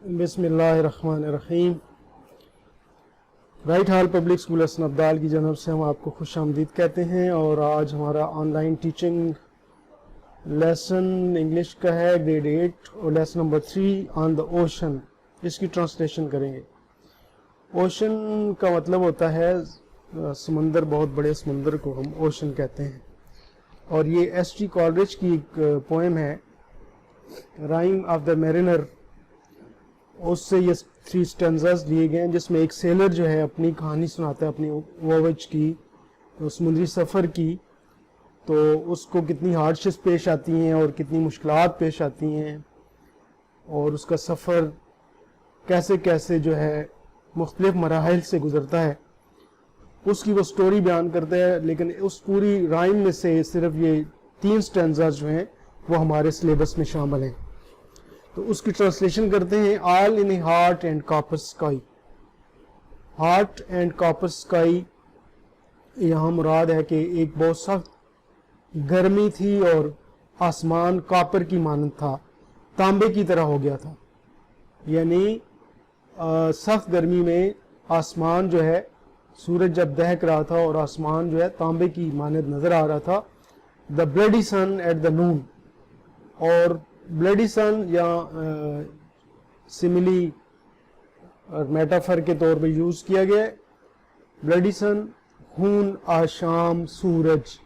बिस्मिल्लाहिर्रहमानिर्रहीम। राइट हाल public school Hasan Abdal की जानब से हम आपको खुश आमदीद कहते हैं। और आज हमारा ऑनलाइन टीचिंग लेसन इंग्लिश का है, ग्रेड 8 और lesson number 3 on the ocean. इसकी ट्रांसलेशन करेंगे। ओशन का मतलब होता है समंदर, बहुत बड़े समंदर को हम ओशन कहते हैं। और ये एस.टी. कॉलरिज की एक पोएम है, राइम ऑफ द मैरिनर। उससे ये 3 स्टेंजास दिए गए हैं, जिसमें एक सेलर जो है अपनी कहानी सुनाता है अपनी वोवेज की, समुद्री सफ़र की। तो उसको कितनी हार्डशिप्स पेश आती हैं और कितनी मुश्किलात पेश आती हैं, और उसका सफ़र कैसे कैसे जो है मुख्तलिफ मराहिल से गुजरता है, उसकी वो स्टोरी बयान करता है। लेकिन उस पूरी राइम में से सिर्फ ये 3 स्टेंजास जो हैं वो हमारे सिलेबस में शामिल हैं। तो उसकी ट्रांसलेशन करते हैं। All in A heart and copper sky. Heart and copper sky यहाँ मुराद है कि एक बहुत सख्त गर्मी थी और आसमान कॉपर की मानद था, तांबे की तरह हो गया था। यानी सख्त गर्मी में आसमान जो है, सूरज जब दहक रहा था और आसमान जो है तांबे की मानद नजर आ रहा था। The bloody sun at the noon. और ब्लडी सन या सिमिली और मेटाफर के तौर पे यूज किया गया है। ब्लडी सन, खून आशाम सूरज,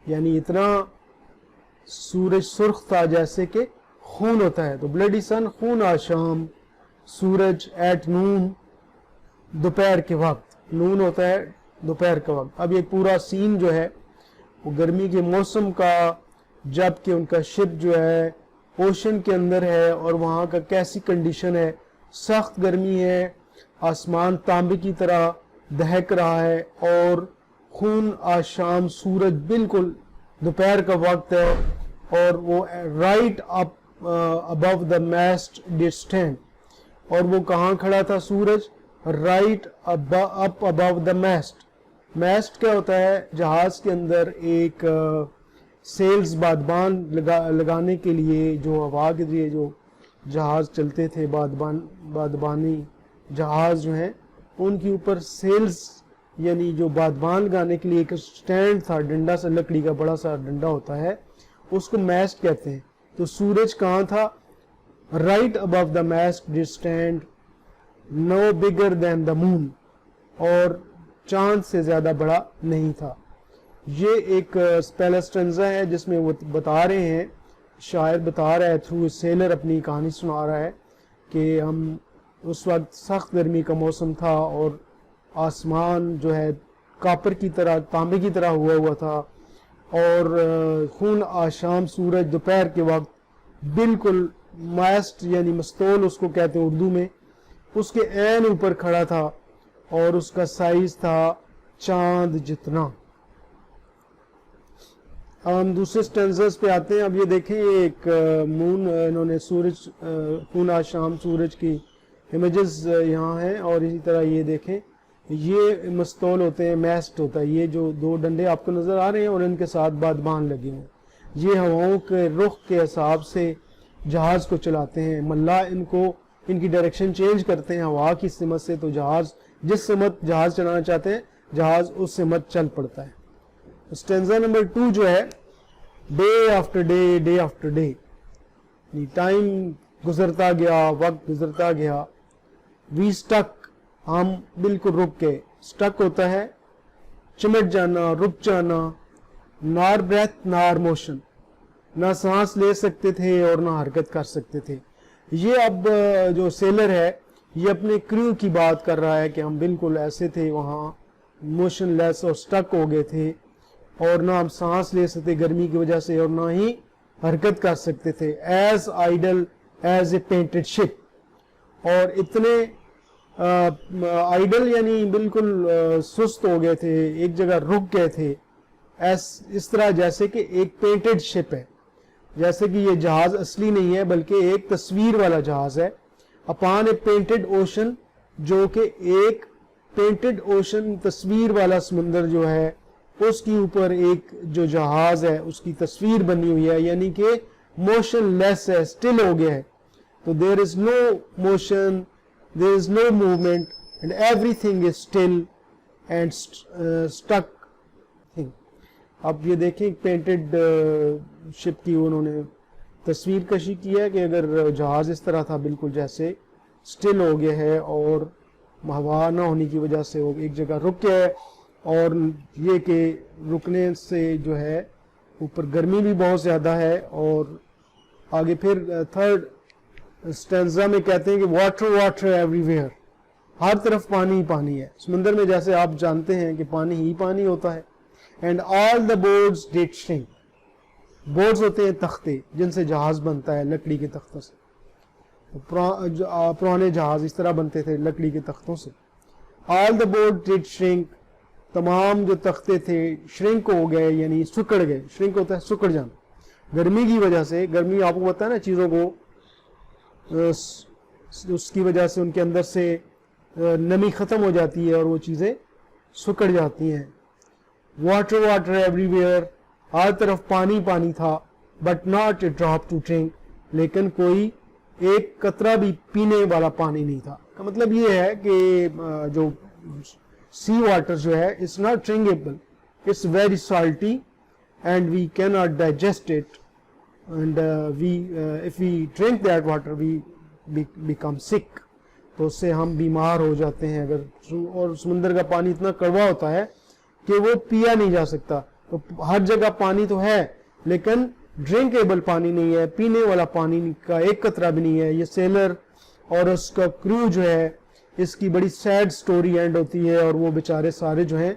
यानी इतना सूरज सुर्ख था जैसे कि खून होता है। तो ब्लडी सन, खून आशाम सूरज, एट नून, दोपहर के वक्त। नून होता है दोपहर का वक्त। अब ये पूरा सीन जो है वो गर्मी के मौसम का, जबकि उनका शिप जो है ओशन के अंदर है और वहाँ का कैसी कंडीशन है, सख्त गर्मी है, आसमान तांबे की तरह दहक रहा है और खून आशाम सूरज, बिल्कुल दोपहर का वक्त है। और वो right up above the mast did stand. और वो कहाँ खड़ा था सूरज? Right up above the mast. Mast क्या होता है? जहाज के अंदर एक सेल्स बादबान लगाने के लिए, जो हवा के लिए जो जहाज चलते थे, बादबानी जहाज जो हैं, उनके ऊपर सेल्स यानी जो बादबान लगाने के लिए एक स्टैंड था, डंडा सा, लकड़ी का बड़ा सा डंडा होता है, उसको मास्ट कहते हैं। तो सूरज कहाँ था? Right above the mast did stand, no bigger than the moon. और चांद से ज्यादा बड़ा नहीं था। ये एक पहला स्टेंजा है जिसमें वो बता रहे हैं, शायर बता रहा है, थ्रू सेलर अपनी कहानी सुना रहा है कि हम उस वक्त सख्त गर्मी का मौसम था और आसमान जो है कॉपर की तरह, तांबे की तरह हुआ था। और खून आशाम सूरज, दोपहर के वक्त बिल्कुल मास्ट यानी मस्तोल उसको कहते हैं उर्दू में, उसके ऐन ऊपर खड़ा था और उसका साइज था चांद जितना। हम दूसरे स्टेंजर्स पे आते हैं। अब ये देखें, एक मून, इन्होंने सूरज, खून आशाम सूरज की इमेजेस यहाँ हैं। और इसी तरह ये देखें, ये मस्तौल होते हैं, मैस्ट होता है। ये जो 2 डंडे आपको नजर आ रहे हैं और इनके साथ बादबान लगे हैं, ये हवाओं के रुख के हिसाब से जहाज को चलाते हैं। मल्ला इनकी डायरेक्शन चेंज करते हैं हवा की सिमत से। तो जहाज जिस सिमत जहाज चलाना चाहते हैं, जहाज उस सिमत चल पड़ता है। स्टेंजा नंबर 2 जो है, day after day, day after day, time गुजरता गया, वक्त गुजरता गया। वी स्टक, हम बिल्कुल रुक गए। स्टक होता है चिमट जाना, रुक जाना। नार ब्रेथ नार मोशन, ना सांस ले सकते थे और ना हरकत कर सकते थे। ये अब जो सेलर है ये अपने क्रू की बात कर रहा है कि हम बिल्कुल ऐसे थे वहाँ, मोशनलेस और स्टक हो गए थे, और ना हम सांस ले सकते गर्मी की वजह से और ना ही हरकत कर सकते थे। As idle as a painted ship. और इतने आइडल यानी बिल्कुल सुस्त हो गए थे, एक जगह रुक गए थे, इस तरह जैसे कि एक पेंटेड शिप है। जैसे कि ये जहाज असली नहीं है बल्कि एक तस्वीर वाला जहाज है। अपॉन ए पेंटेड ओशन, जो कि एक पेंटेड ओशन, तस्वीर वाला समुंदर जो है, उसके ऊपर एक जो जहाज है उसकी तस्वीर बनी हुई है, यानी कि मोशनलेस है, स्टिल हो गया है। تو there is no motion, there is no movement, and everything is still and stuck thing. اب یہ دیکھیں ایک پینٹڈ شپ کی انہوں نے تصویر کشی کی ہے کہ اگر جہاز اس طرح تھا بالکل جیسے سٹل ہو گیا ہے اور ہوا نہ ہونے کی وجہ سے وہ ایک جگہ رک گیا ہے, اور یہ کہ رکنے سے جو ہے اوپر گرمی بھی بہت زیادہ ہے. اور آگے پھر تھرڈ اسٹینزا میں کہتے ہیں کہ واٹر واٹر ایوری ویئر, ہر طرف پانی ہی پانی ہے. سمندر میں جیسے آپ جانتے ہیں کہ پانی ہی پانی ہوتا ہے. And all the boards did shrink, boards ہوتے ہیں تختے جن سے جہاز بنتا ہے لکڑی کے تختوں سے. پرانے جہاز اس طرح بنتے تھے لکڑی کے تختوں سے. آل دا بورڈ ڈیڈ شرنک, تمام جو تختے تھے شرنک ہو گئے یعنی سکڑ گئے. شرنک ہوتا ہے سکڑ جانا, گرمی کی وجہ سے. گرمی آپ کو پتا ہے نا چیزوں کو اس کی وجہ سے ان کے اندر سے نمی ختم ہو جاتی ہے اور وہ چیزیں سکڑ جاتی ہیں. واٹر واٹر ایوری ویئر, ہر طرف پانی پانی تھا. But not a drop to drink, لیکن کوئی ایک قطرہ بھی پینے والا پانی نہیں تھا. کا مطلب یہ ہے کہ جو سی واٹر جو ہے it's not drinkable, it's very salty and we can not digest it, and if we drink that water we become sick, تو اس سے ہم بیمار ہو جاتے ہیں. اگر اور سمندر کا پانی اتنا کڑوا ہوتا ہے کہ وہ پیا نہیں جا سکتا. تو ہر جگہ پانی تو ہے لیکن ڈرنکیبل پانی نہیں ہے, پینے والا پانی کا ایک قطرہ بھی نہیں ہے. یہ سیلر اور اس کا کرو جو ہے اس کی بڑی سیڈ سٹوری اینڈ ہوتی ہے, اور وہ بیچارے سارے جو ہیں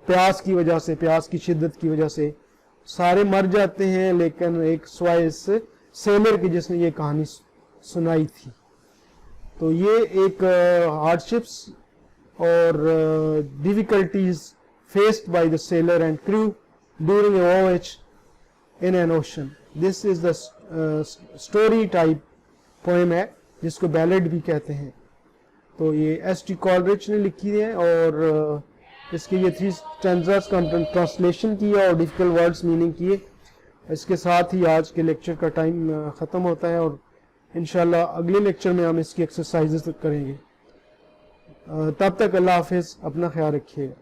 پیاس کی وجہ سے, پیاس کی شدت کی وجہ سے سارے مر جاتے ہیں, لیکن ایک سوائے اس سیلر کی جس نے یہ کہانی سنائی تھی. تو یہ ایک ہارڈ شپس اور difficulties faced by the sailor and crew during a voyage in an ocean. This is the story type poem ہے جس کو بیلڈ بھی کہتے ہیں. تو یہ ایس ٹی کالرچ نے لکھی ہے, اور اس کے یہ 3 stanzas کا ٹرانسلیشن کیا اور ڈیفیکلٹ ورڈز میننگ کیے. اس کے ساتھ ہی آج کے لیکچر کا ٹائم ختم ہوتا ہے, اور انشاءاللہ اگلے لیکچر میں ہم اس کی ایکسرسائزز کریں گے. تب تک اللہ حافظ, اپنا خیال رکھیے گا.